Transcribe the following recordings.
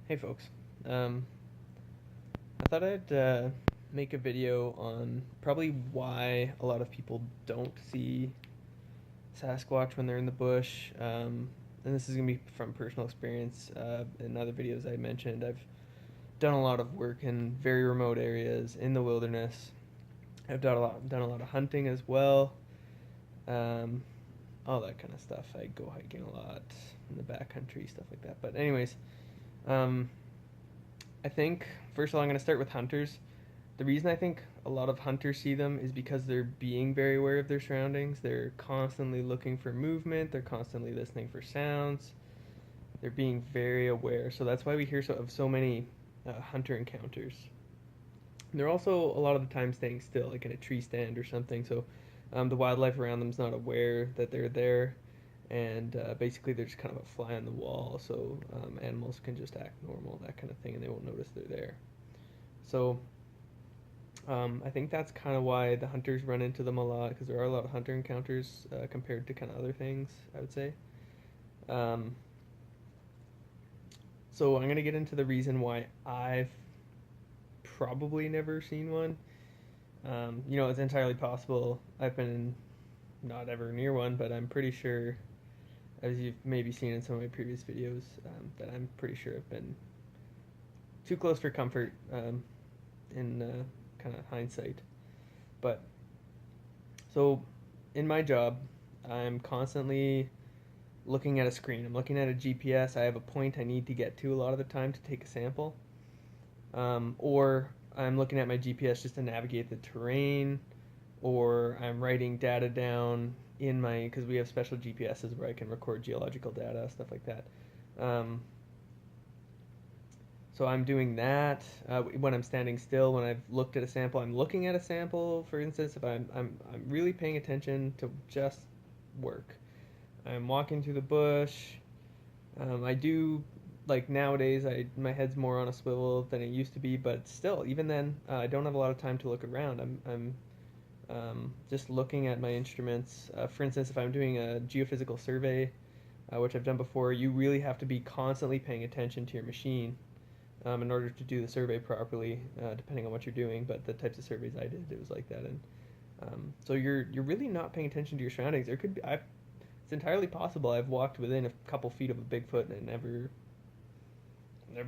Hey folks, um, I thought I'd make a video on probably why a lot of people don't see Sasquatch when they're in the bush. And this is going to be from personal experience. In other videos I mentioned, I've done a lot of work in very remote areas in the wilderness. I've done a lot of hunting as well. Um, all that kind of stuff. I go hiking a lot in the backcountry, stuff like that. But anyways, um, I think first of all I'm going to start with hunters. The reason I think a lot of hunters see them is because they're being very aware of their surroundings. They're constantly looking for movement. They're constantly listening for sounds. They're being very aware. So that's why we hear of so many hunter encounters. They're also a lot of the time staying still, like in a tree stand or something. So the wildlife around them is not aware that they're there, and basically they're just kind of a fly on the wall. So animals can just act normal, that kind of thing, and they won't notice they're there. So I think that's kind of why the hunters run into them a lot because there are a lot of hunter encounters compared to kind of other things, I would say. Um, so I'm going to get into the reason why I've probably never seen one. It's entirely possible I've been not ever near one, but I'm pretty sure, as you've maybe seen in some of my previous videos, that I'm pretty sure I've been too close for comfort in kind of hindsight. But so in my job, I'm constantly looking at a screen. I'm looking at a GPS. I have a point I need to get to a lot of the time to take a sample. Or I'm looking at my GPS just to navigate the terrain, or I'm writing data down in my, because we have special GPSs where I can record geological data, stuff like that. Um, so I'm doing that when I'm standing still. When I've looked at a sample, I'm looking at a sample. For instance, if I'm really paying attention to just work. I'm walking through the bush. I do like nowadays. My head's more on a swivel than it used to be, but still, even then, I don't have a lot of time to look around. I'm just looking at my instruments. For instance, if I'm doing a geophysical survey, which I've done before, you really have to be constantly paying attention to your machine in order to do the survey properly, depending on what you're doing. But the types of surveys I did, it was like that, and so you're really not paying attention to your surroundings. There could be it's entirely possible I've walked within a couple feet of a Bigfoot and never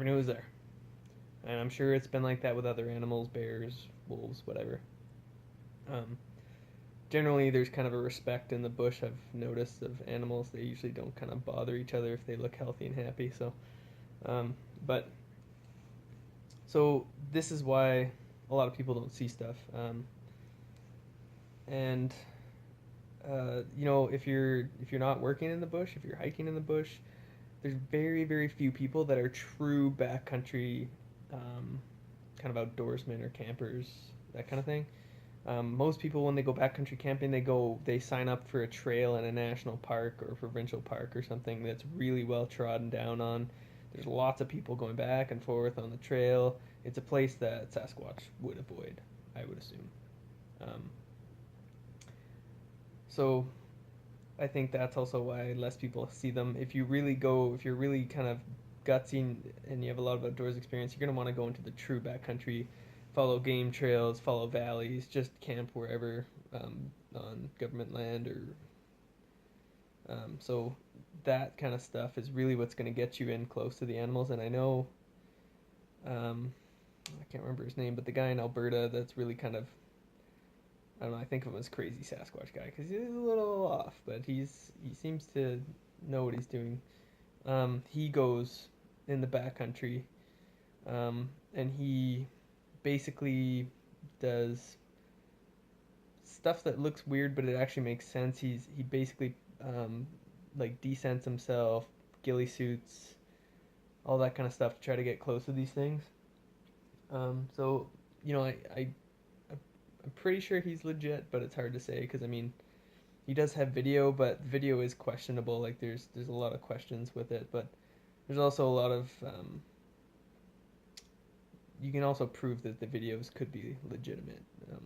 knew it was there. And I'm sure it's been like that with other animals, bears, wolves, whatever. Um, Generally, there's kind of a respect in the bush I've noticed of animals. They usually don't kind of bother each other if they look healthy and happy. Um, but so this is why a lot of people don't see stuff. And if you're not working in the bush, if you're hiking in the bush, there's very few people that are true backcountry kind of outdoorsmen or campers, that kind of thing. Most people, when they go backcountry camping, they sign up for a trail in a national park or provincial park or something that's really well trodden down on. There's lots of people going back and forth on the trail. It's a place that Sasquatch would avoid, I would assume. Um, so I think that's also why less people see them. If you're really kind of gutsy and you have a lot of outdoors experience, you're gonna want to go into the true backcountry, follow game trails, follow valleys, just camp wherever on government land or so that kind of stuff is really what's gonna get you in close to the animals. And I know um, I can't remember his name, but the guy in Alberta that's really kind of I don't know. I think of him as crazy Sasquatch guy because he's a little off, but he seems to know what he's doing. He goes in the backcountry, and he basically does stuff that looks weird, but it actually makes sense. He basically like descents himself, ghillie suits, all that kind of stuff to try to get close to these things. So I'm pretty sure he's legit, but it's hard to say because I mean he does have video, but video is questionable. Like there's a lot of questions with it, but there's also a lot of you can also prove that the videos could be legitimate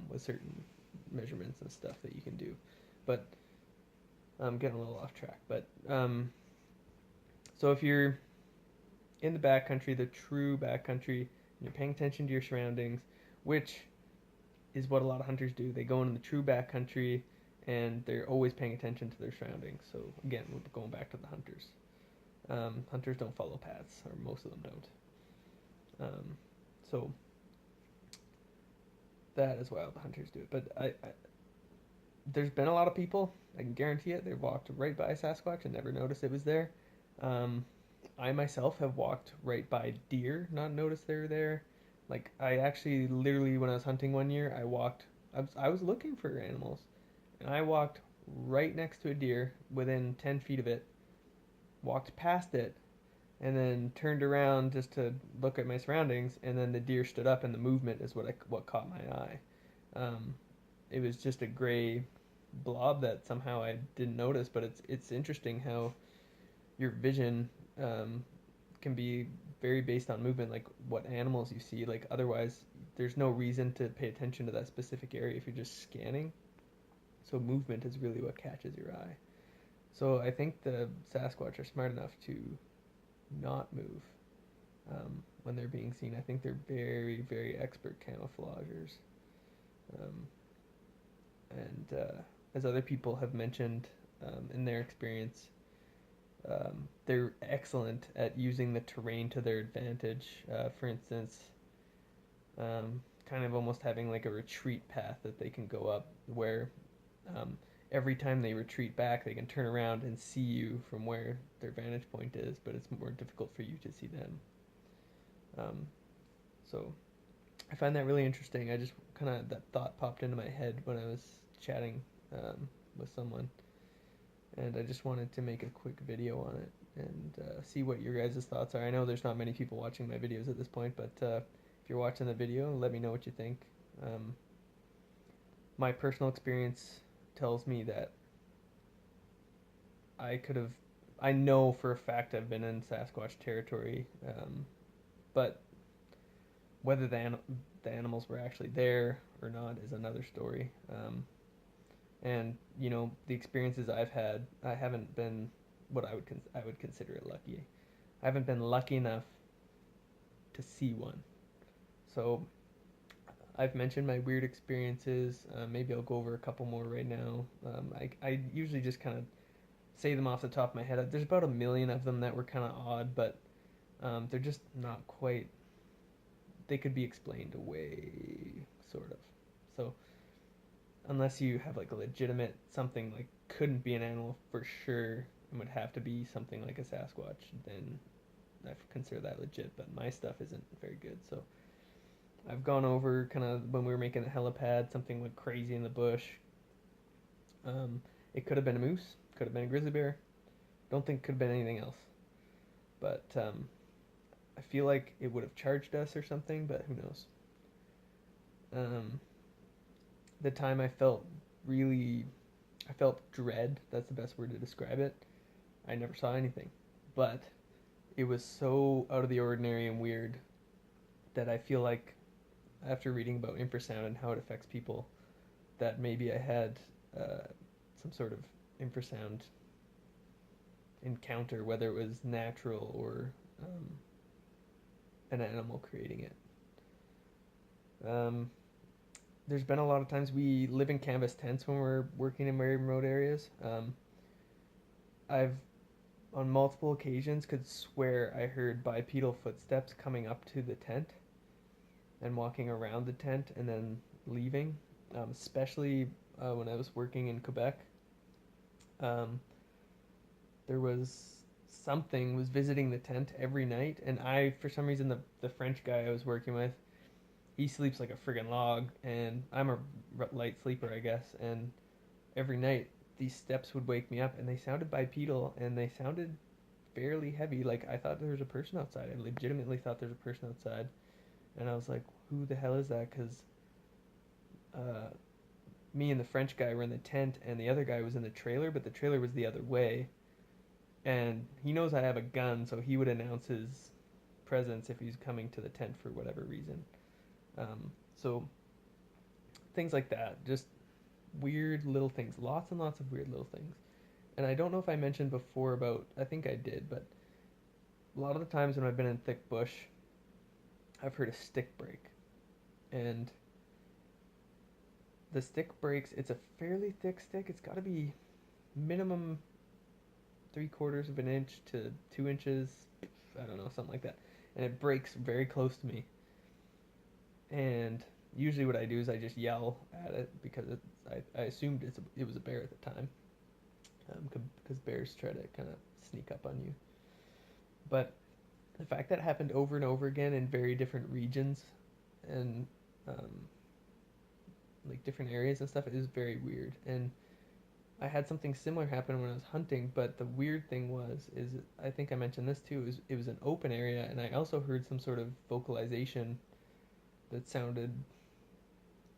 with certain measurements and stuff that you can do. But I'm getting a little off track. But so if you're in the backcountry, the true backcountry, and you're paying attention to your surroundings, which is what a lot of hunters do. They go into the true backcountry and they're always paying attention to their surroundings. So again, we're going back to the hunters. Hunters don't follow paths, or most of them don't. So that is why all the hunters do it. But there's been a lot of people, I can guarantee it, they walked right by Sasquatch and never noticed it was there. Um, I myself have walked right by deer, not noticed they were there. Like, I actually, literally, when I was hunting one year, I was looking for animals, and I walked right next to a deer, within 10 feet of it, walked past it, and then turned around just to look at my surroundings, and then the deer stood up, and the movement is what caught my eye. Um, it was just a gray blob that somehow I didn't notice, but it's interesting how your vision can be very based on movement, like what animals you see. Like otherwise, there's no reason to pay attention to that specific area if you're just scanning. So movement is really what catches your eye. So I think the Sasquatch are smart enough to not move when they're being seen. I think they're very, very expert camouflagers. Um, and as other people have mentioned in their experience, they're excellent at using the terrain to their advantage. For instance, kind of almost having like a retreat path that they can go up, where um, every time they retreat back, they can turn around and see you from where their vantage point is, but it's more difficult for you to see them. Um, so I find that really interesting. I just kind of, that thought popped into my head when I was chatting with someone, and I just wanted to make a quick video on it and see what your guys' thoughts are. I know there's not many people watching my videos at this point, but if you're watching the video, let me know what you think. Um, my personal experience tells me that I could have, I know for a fact I've been in Sasquatch territory, but whether the animals were actually there or not is another story. And you know, the experiences I've had, I haven't been what I would consider it lucky. I haven't been lucky enough to see one. So I've mentioned my weird experiences. Maybe I'll go over a couple more right now. I usually just kind of say them off the top of my head. There's about a million of them that were kind of odd, but they're just not quite. They could be explained away, sort of. So unless you have like a legitimate something, like couldn't be an animal for sure and would have to be something like a Sasquatch, then I consider that legit. But my stuff isn't very good, so I've gone over kind of when we were making the helipad, something went crazy in the bush. It could have been a moose, could have been a grizzly bear. Don't think it could have been anything else. But I feel like it would have charged us or something, but who knows. Um, the time I felt dread. That's the best word to describe it. I never saw anything, but it was so out of the ordinary and weird that I feel like after reading about infrasound and how it affects people, that maybe I had some sort of infrasound encounter, whether it was natural or an animal creating it. Um, there's been a lot of times we live in canvas tents when we're working in very remote areas. I've on multiple occasions could swear I heard bipedal footsteps coming up to the tent and walking around the tent and then leaving. Especially when I was working in Quebec, um, there was something was visiting the tent every night, and I, for some reason, the French guy I was working with, he sleeps like a friggin' log, and I'm a light sleeper, I guess. And every night these steps would wake me up, and they sounded bipedal, and they sounded fairly heavy. Like I thought there was a person outside. I legitimately thought there was a person outside, and I was like, "Who the hell is that?" Because uh, me and the French guy were in the tent, and the other guy was in the trailer, but the trailer was the other way. And he knows I have a gun, so he would announce his presence if he's coming to the tent for whatever reason. So things like that, just weird little things, lots and lots of weird little things. And I don't know if I mentioned before about, I think I did, but a lot of the times when I've been in thick bush, I've heard a stick break. And the stick breaks, it's a fairly thick stick. It's got to be minimum 3/4 of an inch to 2 inches. I don't know, something like that. And it breaks very close to me. And usually what I do is I just yell at it because I assumed it was a bear at the time. Because bears try to kind of sneak up on you. But the fact that it happened over and over again in very different regions and um, like different areas and stuff is very weird. And I had something similar happen when I was hunting, but the weird thing is I think I mentioned this too, is it was an open area, and I also heard some sort of vocalization that sounded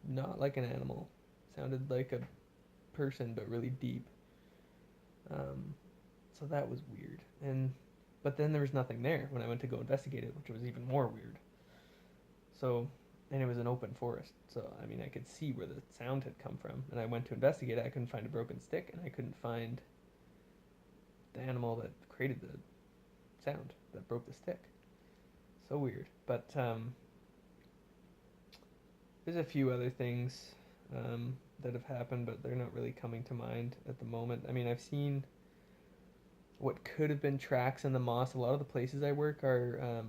not like an animal, sounded like a person, but really deep. Um, so that was weird. But then there was nothing there when I went to go investigate it, which was even more weird. So, and it was an open forest. So, I mean, I could see where the sound had come from. And I went to investigate it. I couldn't find a broken stick, and I couldn't find the animal that created the sound that broke the stick. So weird. But there's a few other things that have happened, but they're not really coming to mind at the moment. I mean, I've seen what could have been tracks in the moss. A lot of the places I work are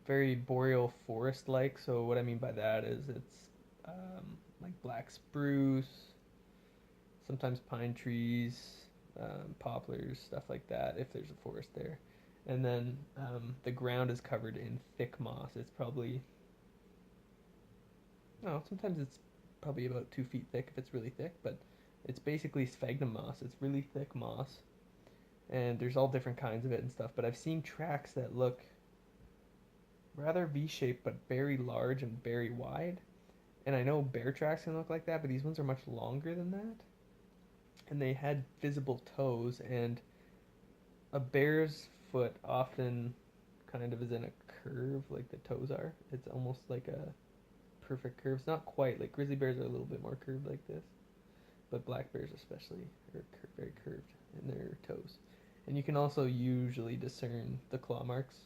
very boreal forest like. So what I mean by that is it's like black spruce, sometimes pine trees, poplars, stuff like that. If there's a forest there, and then the ground is covered in thick moss. It's probably no, sometimes it's probably about 2 feet thick if it's really thick, but it's basically sphagnum moss. It's really thick moss, and there's all different kinds of it and stuff. But I've seen tracks that look rather V-shaped, but very large and very wide. And I know bear tracks can look like that, but these ones are much longer than that. And they had visible toes, and a bear's foot often kind of is in a curve like the toes are. It's almost like a perfect curve. It's not quite like grizzly bears are a little bit more curved like this, but black bears especially are very curved in their toes. And you can also usually discern the claw marks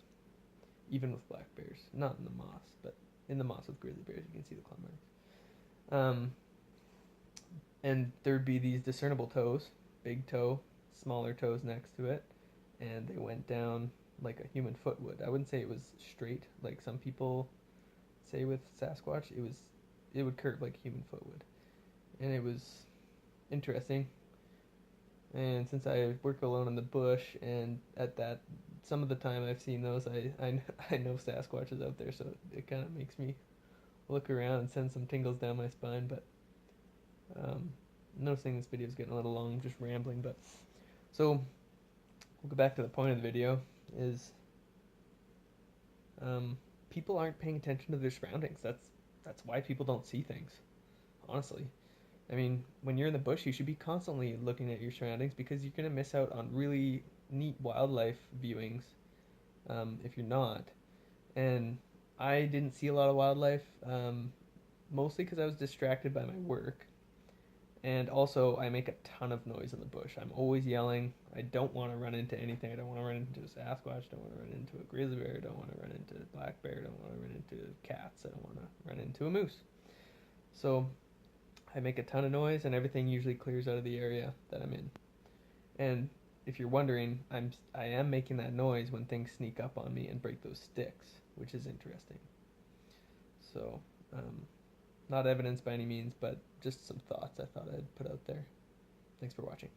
even with black bears. Not in the moss, but in the moss with grizzly bears, you can see the claw marks. And there'd be these discernible toes, big toe, smaller toes next to it, and they went down like a human foot would. I wouldn't say it was straight like some people say with Sasquatch. It would curve like a human foot would, and it was interesting. And since I work alone in the bush, and at that some of the time I've seen those, I know Sasquatch is out there, so it kind of makes me look around and send some tingles down my spine. But um, I'm noticing this video is getting a little long, just rambling. But so we'll go back to the point of the video is people aren't paying attention to their surroundings. That's why people don't see things. Honestly, I mean, when you're in the bush, you should be constantly looking at your surroundings because you're gonna miss out on really neat wildlife viewings if you're not. And I didn't see a lot of wildlife, mostly because I was distracted by my work. And also, I make a ton of noise in the bush. I'm always yelling. I don't want to run into anything. I don't want to run into a Sasquatch. Don't want to run into a grizzly bear. Don't want to run into a black bear. Don't want to run into cats. I don't want to run into a moose. So I make a ton of noise, and everything usually clears out of the area that I'm in. And if you're wondering, I am making that noise when things sneak up on me and break those sticks, which is interesting. So, not evidence by any means, but just some thoughts I thought I'd put out there. Thanks for watching.